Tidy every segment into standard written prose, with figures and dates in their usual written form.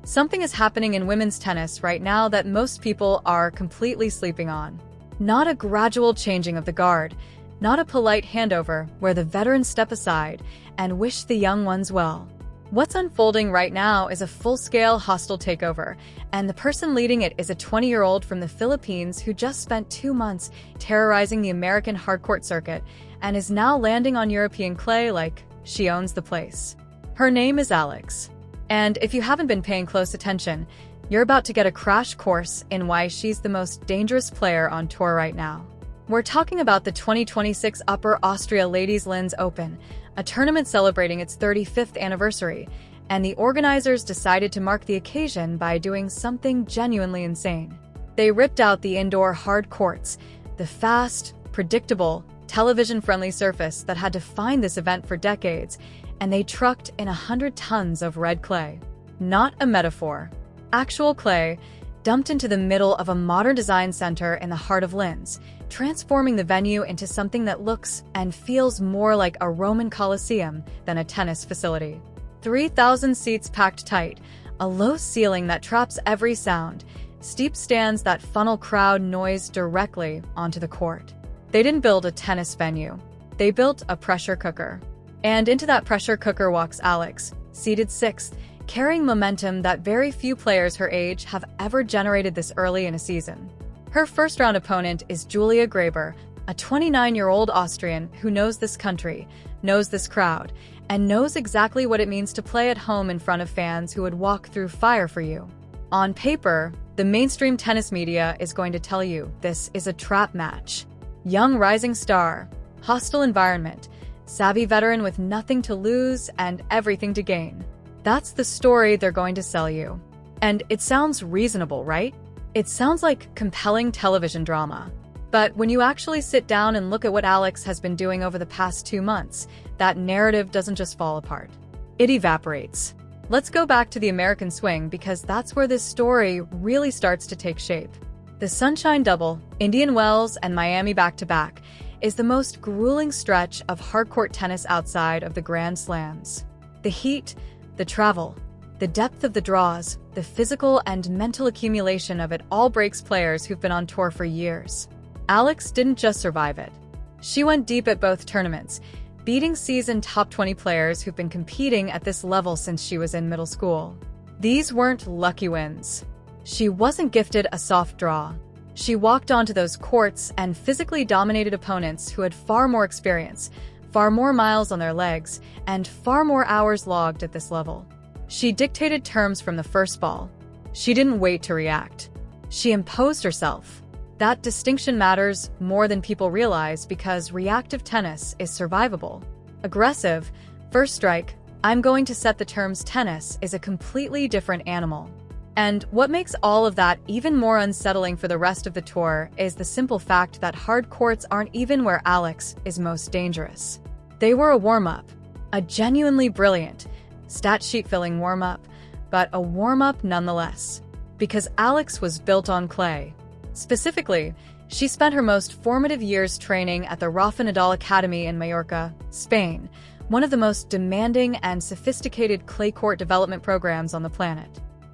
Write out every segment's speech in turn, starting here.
Something is happening in women's tennis right now that most people are completely sleeping on. Not a gradual changing of the guard, not a polite handover where the veterans step aside and wish the young ones well. What's unfolding right now is a full-scale hostile takeover, and the person leading it is a 20-year-old from the Philippines who just spent 2 months terrorizing the American hardcourt circuit and is now landing on European clay like she owns the place. Her name is Alex. And if you haven't been paying close attention, you're about to get a crash course in why she's the most dangerous player on tour right now. We're talking about the 2026 Upper Austria Ladies Linz Open, a tournament celebrating its 35th anniversary, and the organizers decided to mark the occasion by doing something genuinely insane. They ripped out the indoor hard courts, the fast, predictable, television-friendly surface that had defined this event for decades, and they trucked in 100 tons of red clay. Not a metaphor. Actual clay, dumped into the middle of a modern design center in the heart of Linz, transforming the venue into something that looks and feels more like a Roman Colosseum than a tennis facility. 3,000 seats packed tight, a low ceiling that traps every sound, steep stands that funnel crowd noise directly onto the court. They didn't build a tennis venue. They built a pressure cooker. And into that pressure cooker walks Alex, seated 6th, carrying momentum that very few players her age have ever generated this early in a season. Her first-round opponent is Julia Grabher, a 29-year-old Austrian who knows this country, knows this crowd, and knows exactly what it means to play at home in front of fans who would walk through fire for you. On paper, the mainstream tennis media is going to tell you this is a trap match. Young rising star, hostile environment, savvy veteran with nothing to lose and everything to gain. That's the story they're going to sell you. And it sounds reasonable, right? It sounds like compelling television drama. But when you actually sit down and look at what Alex has been doing over the past 2 months, that narrative doesn't just fall apart. It evaporates. Let's go back to the American swing because that's where this story really starts to take shape. The Sunshine Double, Indian Wells and Miami back-to-back, is the most grueling stretch of hardcourt tennis outside of the Grand Slams. The heat, the travel, the depth of the draws, the physical and mental accumulation of it all breaks players who've been on tour for years. Alex didn't just survive it. She went deep at both tournaments, beating seasoned top 20 players who've been competing at this level since she was in middle school. These weren't lucky wins. She wasn't gifted a soft draw. She walked onto those courts and physically dominated opponents who had far more experience, far more miles on their legs, and far more hours logged at this level. She dictated terms from the first ball. She didn't wait to react. She imposed herself. That distinction matters more than people realize because reactive tennis is survivable. Aggressive, first strike, I'm going to set the terms tennis is a completely different animal. And what makes all of that even more unsettling for the rest of the tour is the simple fact that hard courts aren't even where Alex is most dangerous. They were a warm-up, a genuinely brilliant, stat sheet-filling warm-up, but a warm-up nonetheless, because Alex was built on clay. Specifically, she spent her most formative years training at the Rafa Nadal Academy in Mallorca, Spain, one of the most demanding and sophisticated clay court development programs on the planet.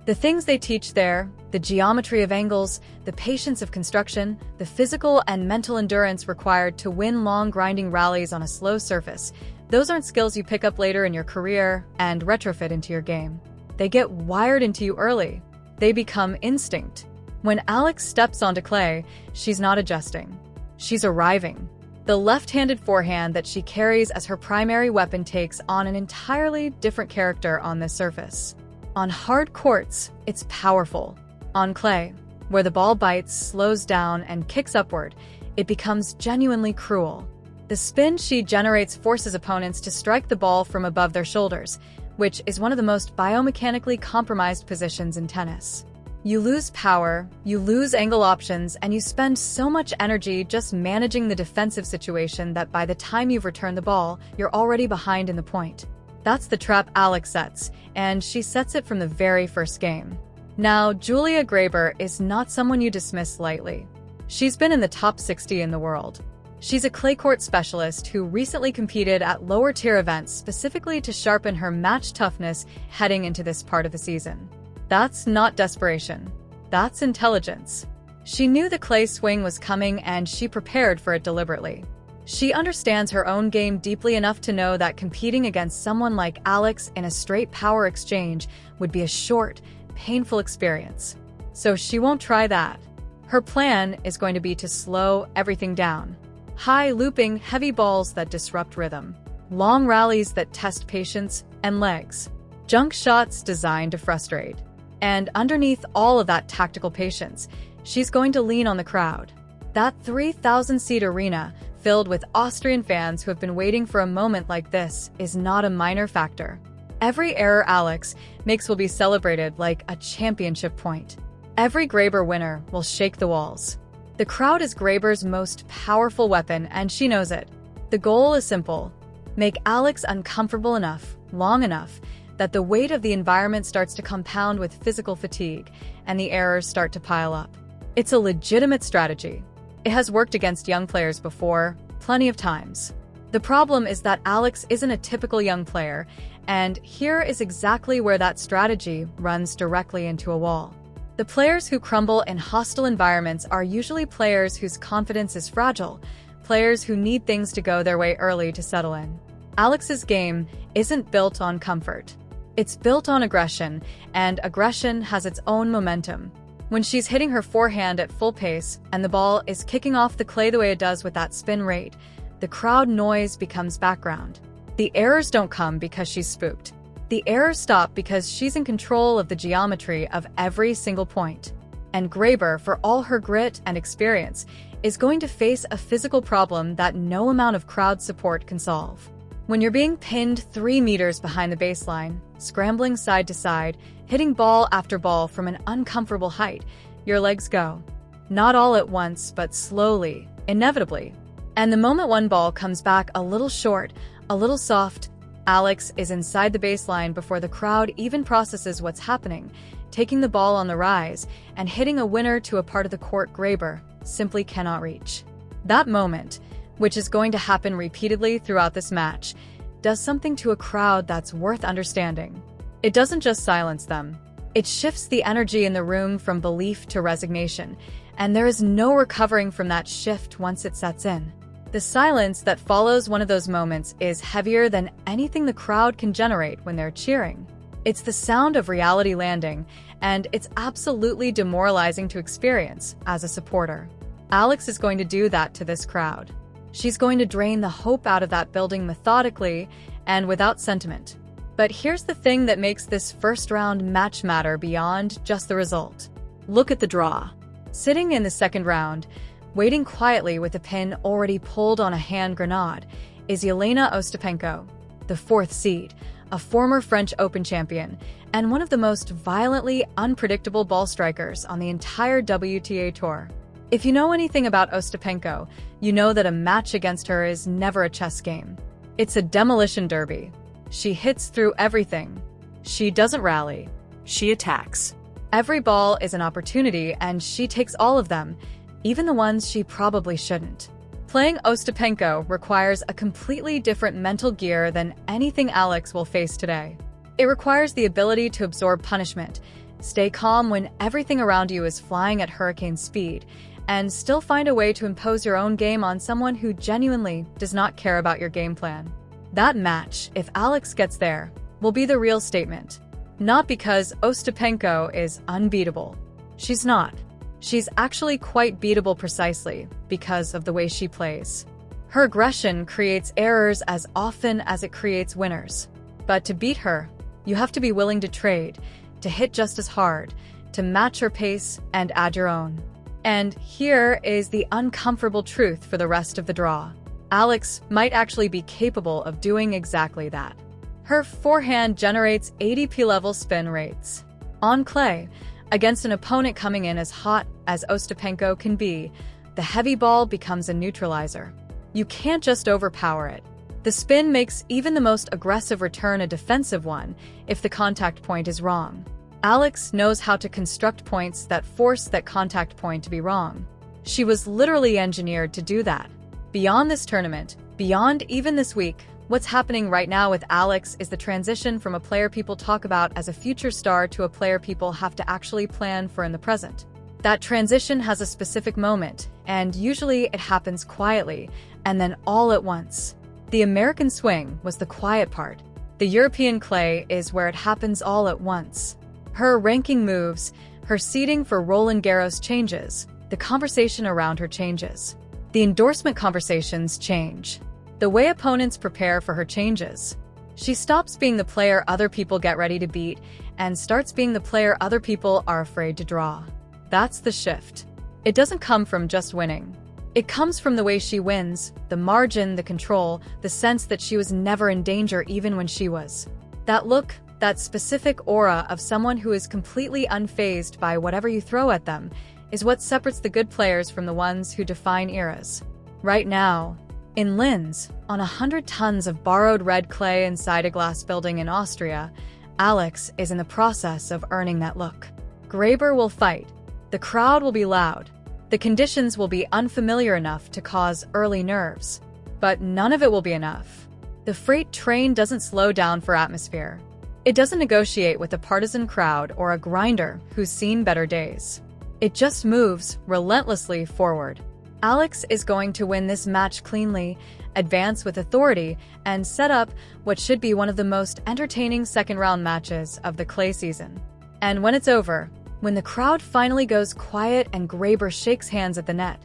The things they teach there, the geometry of angles, the patience of construction, the physical and mental endurance required to win long grinding rallies on a slow surface, those aren't skills you pick up later in your career and retrofit into your game. They get wired into you early. They become instinct. When Alex steps onto clay, she's not adjusting. She's arriving. The left-handed forehand that she carries as her primary weapon takes on an entirely different character on this surface. On hard courts, it's powerful. On clay, where the ball bites, slows down, and kicks upward, it becomes genuinely cruel. The spin she generates forces opponents to strike the ball from above their shoulders, which is one of the most biomechanically compromised positions in tennis. You lose power, you lose angle options, and you spend so much energy just managing the defensive situation that by the time you've returned the ball, you're already behind in the point. That's the trap Alex sets, and she sets it from the very first game. Now, Julia Grabher is not someone you dismiss lightly. She's been in the top 60 in the world. She's a clay court specialist who recently competed at lower-tier events specifically to sharpen her match toughness heading into this part of the season. That's not desperation. That's intelligence. She knew the clay swing was coming and she prepared for it deliberately. She understands her own game deeply enough to know that competing against someone like Alex in a straight power exchange would be a short, painful experience. So she won't try that. Her plan is going to be to slow everything down. High looping, heavy balls that disrupt rhythm. Long rallies that test patience and legs. Junk shots designed to frustrate. And underneath all of that tactical patience, she's going to lean on the crowd. That 3,000-seat arena, filled with Austrian fans who have been waiting for a moment like this, is not a minor factor. Every error Alex makes will be celebrated like a championship point. Every Grabher winner will shake the walls. The crowd is Grabher's most powerful weapon, and she knows it. The goal is simple: make Alex uncomfortable enough, long enough, that the weight of the environment starts to compound with physical fatigue, and the errors start to pile up. It's a legitimate strategy. It has worked against young players before, plenty of times. The problem is that Alex isn't a typical young player, and here is exactly where that strategy runs directly into a wall. The players who crumble in hostile environments are usually players whose confidence is fragile, players who need things to go their way early to settle in. Alex's game isn't built on comfort. It's built on aggression, and aggression has its own momentum. When she's hitting her forehand at full pace and the ball is kicking off the clay the way it does with that spin rate, the crowd noise becomes background. The errors don't come because she's spooked. The errors stop because she's in control of the geometry of every single point. And Grabher, for all her grit and experience, is going to face a physical problem that no amount of crowd support can solve. When you're being pinned 3 meters behind the baseline, scrambling side to side, hitting ball after ball from an uncomfortable height, your legs go. Not all at once, but slowly, inevitably. And the moment one ball comes back a little short, a little soft, Alex is inside the baseline before the crowd even processes what's happening, taking the ball on the rise and hitting a winner to a part of the court Grabher simply cannot reach. That moment, which is going to happen repeatedly throughout this match, does something to a crowd that's worth understanding. It doesn't just silence them. It shifts the energy in the room from belief to resignation, and there is no recovering from that shift once it sets in. The silence that follows one of those moments is heavier than anything the crowd can generate when they're cheering. It's the sound of reality landing, and it's absolutely demoralizing to experience as a supporter. Alex is going to do that to this crowd. She's going to drain the hope out of that building methodically and without sentiment. But here's the thing that makes this first-round match matter beyond just the result. Look at the draw. Sitting in the second round, waiting quietly with a pin already pulled on a hand grenade, is Jelena Ostapenko, the 4th seed, a former French Open champion, and one of the most violently unpredictable ball strikers on the entire WTA Tour. If you know anything about Ostapenko, you know that a match against her is never a chess game. It's a demolition derby. She hits through everything. She doesn't rally. She attacks. Every ball is an opportunity, and she takes all of them, even the ones she probably shouldn't. Playing Ostapenko requires a completely different mental gear than anything Alex will face today. It requires the ability to absorb punishment, stay calm when everything around you is flying at hurricane speed, and still find a way to impose your own game on someone who genuinely does not care about your game plan. That match, if Alex gets there, will be the real statement. Not because Ostapenko is unbeatable. She's not. She's actually quite beatable precisely because of the way she plays. Her aggression creates errors as often as it creates winners. But to beat her, you have to be willing to trade, to hit just as hard, to match her pace and add your own. And here is the uncomfortable truth for the rest of the draw. Alex might actually be capable of doing exactly that. Her forehand generates ATP-level spin rates. On clay, against an opponent coming in as hot as Ostapenko can be, the heavy ball becomes a neutralizer. You can't just overpower it. The spin makes even the most aggressive return a defensive one if the contact point is wrong. Alex knows how to construct points that force that contact point to be wrong. She was literally engineered to do that. Beyond this tournament, beyond even this week, What's happening right now with Alex is the transition from a player people talk about as a future star to a player people have to actually plan for in the present. That transition has a specific moment, and usually it happens quietly, and then all at once. The American swing was the quiet part. The European clay is where it happens all at once. Her ranking moves, her seeding for Roland Garros changes, the conversation around her changes. The endorsement conversations change. The way opponents prepare for her changes. She stops being the player other people get ready to beat and starts being the player other people are afraid to draw. That's the shift. It doesn't come from just winning. It comes from the way she wins, the margin, the control, the sense that she was never in danger even when she was. That look, that specific aura of someone who is completely unfazed by whatever you throw at them, is what separates the good players from the ones who define eras. Right now, in Linz, on 100 tons of borrowed red clay inside a glass building in Austria, Alex is in the process of earning that look. Grabher will fight. The crowd will be loud. The conditions will be unfamiliar enough to cause early nerves. But none of it will be enough. The freight train doesn't slow down for atmosphere. It doesn't negotiate with a partisan crowd or a grinder who's seen better days. It just moves relentlessly forward. Alex is going to win this match cleanly, advance with authority, and set up what should be one of the most entertaining second-round matches of the clay season. And when it's over, when the crowd finally goes quiet and Grabher shakes hands at the net,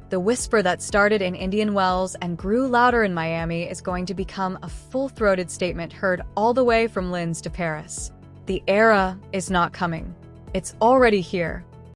the whisper that started in Indian Wells and grew louder in Miami is going to become a full-throated statement heard all the way from Linz to Paris. The era is not coming. It's already here.